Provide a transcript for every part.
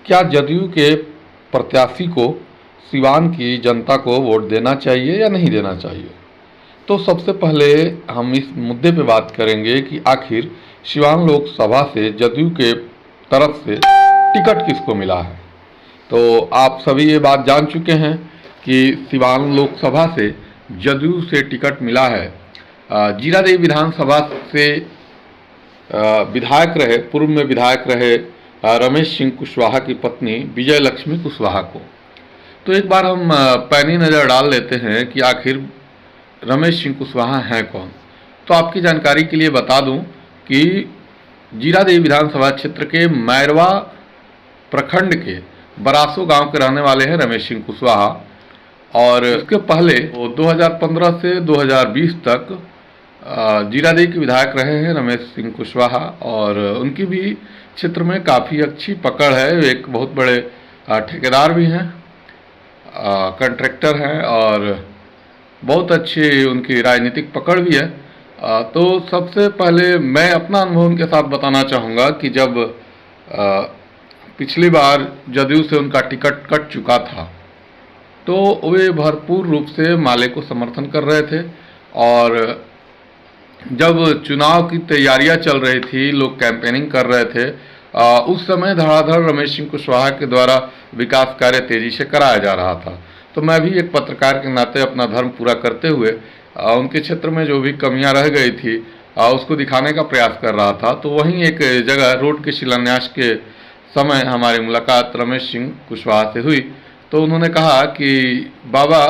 क्या जदयू के प्रत्याशी को सिवान की जनता को वोट देना चाहिए या नहीं देना चाहिए? तो सबसे पहले हम इस मुद्दे पे बात करेंगे कि आखिर सिवान लोकसभा से जदयू के तरफ से टिकट किसको मिला है। तो आप सभी ये बात जान चुके हैं कि सिवान लोकसभा से जदयू से टिकट मिला है। जीरादेई विधानसभा से विधायक रहे, पूर्व में विधायक रहे रमेश सिंह कुशवाहा की पत्नी विजय लक्ष्मी कुशवाहा को। तो एक बार हम पैनी नज़र डाल लेते हैं कि आखिर रमेश सिंह कुशवाहा हैं कौन। तो आपकी जानकारी के लिए बता दूं कि जीरादेई विधानसभा क्षेत्र के मैरवा प्रखंड के बरासो गांव के रहने वाले हैं रमेश सिंह कुशवाहा। और इसके पहले वो 2015 से 2020 तक जीरादेई के विधायक रहे हैं रमेश सिंह कुशवाहा, और उनकी भी क्षेत्र में काफ़ी अच्छी पकड़ है। एक बहुत बड़े ठेकेदार भी हैं, कॉन्ट्रैक्टर हैं, और बहुत अच्छी उनकी राजनीतिक पकड़ भी है। तो सबसे पहले मैं अपना अनुभव उनके साथ बताना चाहूँगा कि जब पिछली बार जदयू से उनका टिकट कट चुका था तो वे भरपूर रूप से माले को समर्थन कर रहे थे, और जब चुनाव की तैयारियां चल रही थी, लोग कैंपेनिंग कर रहे थे, उस समय धड़ाधड़ रमेश सिंह कुशवाहा के द्वारा विकास कार्य तेजी से कराया जा रहा था। तो मैं भी एक पत्रकार के नाते अपना धर्म पूरा करते हुए उनके क्षेत्र में जो भी कमियां रह गई थी उसको दिखाने का प्रयास कर रहा था। तो वहीं एक जगह रोड के शिलान्यास के समय हमारी मुलाकात रमेश सिंह कुशवाहा से हुई। तो उन्होंने कहा कि बाबा,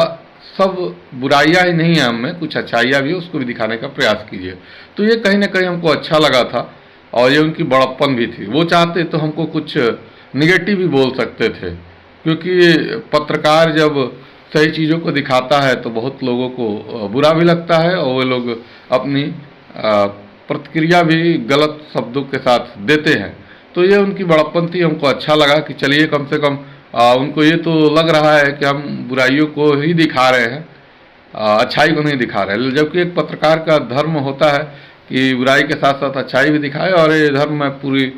सब बुराइयां ही नहीं हैं हम में, कुछ अच्छाइयाँ भी है, उसको भी दिखाने का प्रयास कीजिए। तो ये कहीं ना कहीं हमको अच्छा लगा था, और ये उनकी बड़प्पन भी थी। वो चाहते तो हमको कुछ निगेटिव भी बोल सकते थे, क्योंकि पत्रकार जब सही चीज़ों को दिखाता है तो बहुत लोगों को बुरा भी लगता है, और वो लोग अपनी प्रतिक्रिया भी गलत शब्दों के साथ देते हैं। तो ये उनकी बड़प्पन थी, हमको अच्छा लगा कि चलिए कम से कम उनको ये तो लग रहा है कि हम बुराइयों को ही दिखा रहे हैं, अच्छाई को नहीं दिखा रहे हैं। जबकि एक पत्रकार का धर्म होता है कि बुराई के साथ साथ अच्छाई भी दिखाए, और ये धर्म मैं पूरी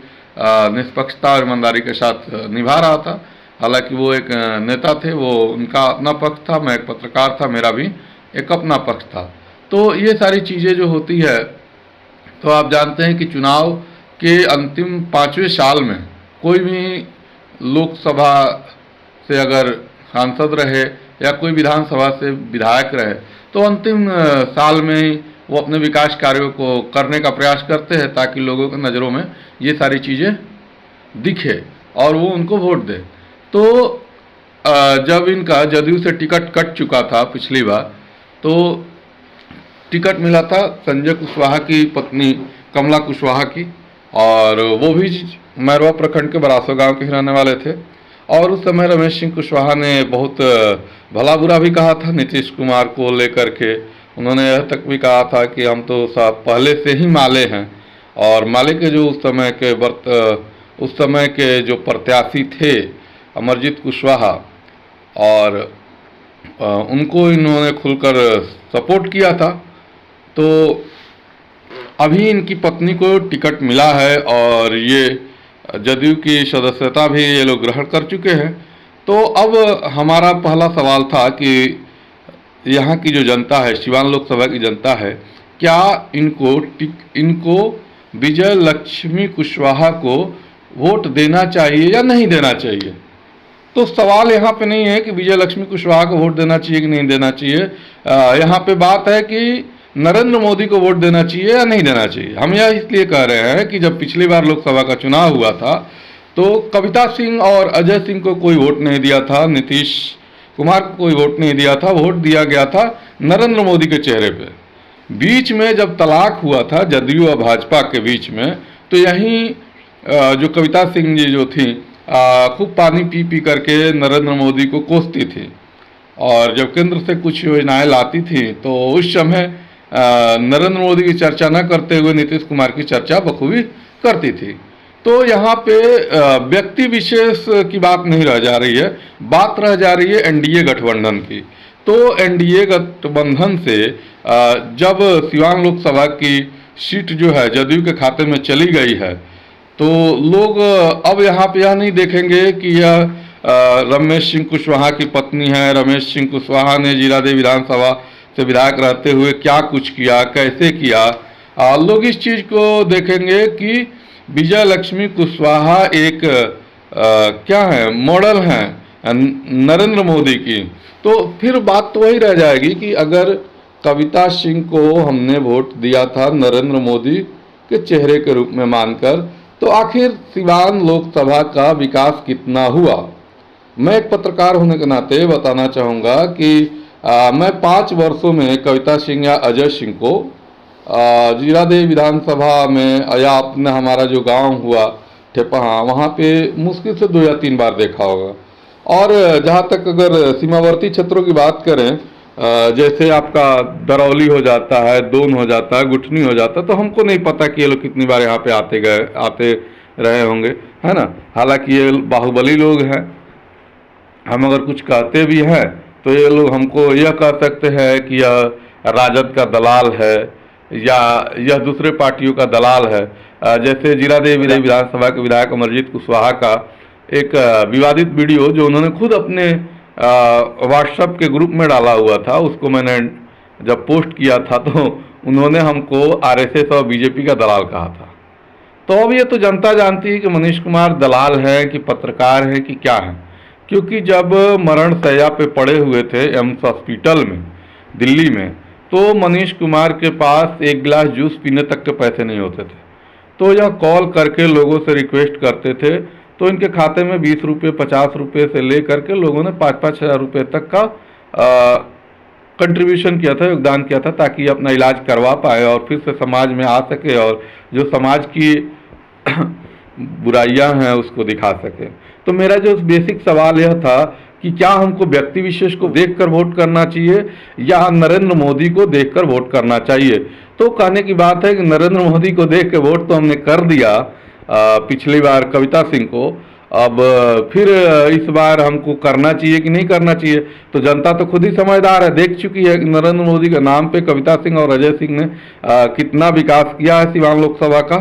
निष्पक्षता और ईमानदारी के साथ निभा रहा था। हालांकि वो एक नेता थे, वो उनका अपना पक्ष था, मैं एक पत्रकार था, मेरा भी एक अपना पक्ष था। तो ये सारी चीज़ें जो होती है, तो आप जानते हैं कि चुनाव के अंतिम 5वें साल में कोई भी लोकसभा से अगर सांसद रहे या कोई विधानसभा से विधायक रहे, तो अंतिम साल में ही वो अपने विकास कार्यों को करने का प्रयास करते हैं, ताकि लोगों की नज़रों में ये सारी चीज़ें दिखे और वो उनको वोट दे। तो जब इनका जदयू से टिकट कट चुका था पिछली बार, तो टिकट मिला था संजय कुशवाहा की पत्नी कमला कुशवाहा की, और वो भी मैरवा प्रखंड के बरासो गांव के रहने वाले थे। और उस समय रमेश सिंह कुशवाहा ने बहुत भला बुरा भी कहा था नीतीश कुमार को लेकर के। उन्होंने यह तक भी कहा था कि हम तो पहले से ही माले हैं, और माले के जो उस समय के जो प्रत्याशी थे अमरजीत कुशवाहा, और उनको इन्होंने खुलकर सपोर्ट किया था। तो अभी इनकी पत्नी को टिकट मिला है, और ये जदयू की सदस्यता भी ये लोग ग्रहण कर चुके हैं। तो अब हमारा पहला सवाल था कि यहाँ की जो जनता है, सिवान लोकसभा की जनता है, क्या इनको विजय लक्ष्मी कुशवाहा को वोट देना चाहिए या नहीं देना चाहिए? तो सवाल यहाँ पे नहीं है कि विजय लक्ष्मी कुशवाहा को वोट देना चाहिए कि नहीं देना चाहिए। यहाँ पे बात है कि नरेंद्र मोदी को वोट देना चाहिए या नहीं देना चाहिए। हम यह इसलिए कह रहे हैं कि जब पिछली बार लोकसभा का चुनाव हुआ था तो कविता सिंह और अजय सिंह को कोई वोट नहीं दिया था, नीतीश कुमार को कोई वोट नहीं दिया था, वोट दिया गया था नरेंद्र मोदी के चेहरे पे। बीच में जब तलाक हुआ था जदयू और भाजपा के बीच में, तो यहीं जो कविता सिंह जी जो थी खूब पानी पी पी करके नरेंद्र मोदी को कोसती थी, और जब केंद्र से कुछ योजनाएं लाती थी तो उस समय नरेंद्र मोदी की चर्चा न करते हुए नीतीश कुमार की चर्चा बखूबी करती थी। तो यहाँ पे व्यक्ति विशेष की बात नहीं रह जा रही है, बात रह जा रही है एनडीए गठबंधन की। तो एनडीए गठबंधन से जब सिवान लोकसभा की सीट जो है जदयू के खाते में चली गई है, तो लोग अब यहाँ पे यह नहीं देखेंगे कि यह रमेश सिंह कुशवाहा की पत्नी है, रमेश सिंह कुशवाहा ने जीरादेव विधानसभा से विधायक रहते हुए क्या कुछ किया, कैसे किया। लोग इस चीज़ को देखेंगे कि विजय लक्ष्मी कुशवाहा एक क्या है, मॉडल हैं नरेंद्र मोदी की। तो फिर बात तो वही रह जाएगी कि अगर कविता सिंह को हमने वोट दिया था नरेंद्र मोदी के चेहरे के रूप में मानकर, तो आखिर सिवान लोकसभा का विकास कितना हुआ। मैं एक पत्रकार होने के नाते बताना चाहूँगा कि मैं 5 वर्षों में कविता सिंह या अजय सिंह को जीरादेव विधानसभा में या अपना हमारा जो गांव हुआ ठेपहा, वहाँ पे मुश्किल से 2 या 3 बार देखा होगा। और जहाँ तक अगर सीमावर्ती क्षेत्रों की बात करें, जैसे आपका दरौली हो जाता है, दोन हो जाता है, गुठनी हो जाता है, तो हमको नहीं पता कि ये लोग कितनी बार यहाँ पे आते रहे होंगे, है ना। हालांकि ये बाहुबली लोग हैं, हम अगर कुछ कहते भी हैं तो ये लोग हमको यह कह सकते हैं कि यह राजद का दलाल है या यह दूसरे पार्टियों का दलाल है। जैसे जीरादेव विधानसभा के विधायक अमरजीत कुशवाहा का एक विवादित वीडियो जो उन्होंने खुद अपने व्हाट्सएप के ग्रुप में डाला हुआ था, उसको मैंने जब पोस्ट किया था तो उन्होंने हमको आरएसएस और बीजेपी का दलाल कहा था। तो अब ये तो जनता जानती है कि मनीष कुमार दलाल है कि पत्रकार है कि क्या है, क्योंकि जब मरण शैया पे पड़े हुए थे एम्स हॉस्पिटल में दिल्ली में, तो मनीष कुमार के पास एक गिलास जूस पीने तक के पैसे नहीं होते थे। तो यह कॉल करके लोगों से रिक्वेस्ट करते थे, तो इनके खाते में 20 रुपये 50 रुपये से ले करके लोगों ने 5-5 हज़ार रुपये तक का कंट्रीब्यूशन किया था, योगदान किया था, ताकि अपना इलाज करवा पाए और फिर से समाज में आ सके और जो समाज की बुराइयां हैं उसको दिखा सके। तो मेरा जो बेसिक सवाल यह था कि क्या हमको व्यक्ति विशेष को देखकर वोट करना चाहिए या नरेंद्र मोदी को देखकर वोट करना चाहिए। तो कहने की बात है कि नरेंद्र मोदी को देख के वोट तो हमने कर दिया पिछली बार कविता सिंह को, अब फिर इस बार हमको करना चाहिए कि नहीं करना चाहिए। तो जनता तो खुद ही समझदार है, देख चुकी है कि नरेंद्र मोदी के नाम पे कविता सिंह और अजय सिंह ने कितना विकास किया है सिवान लोकसभा का।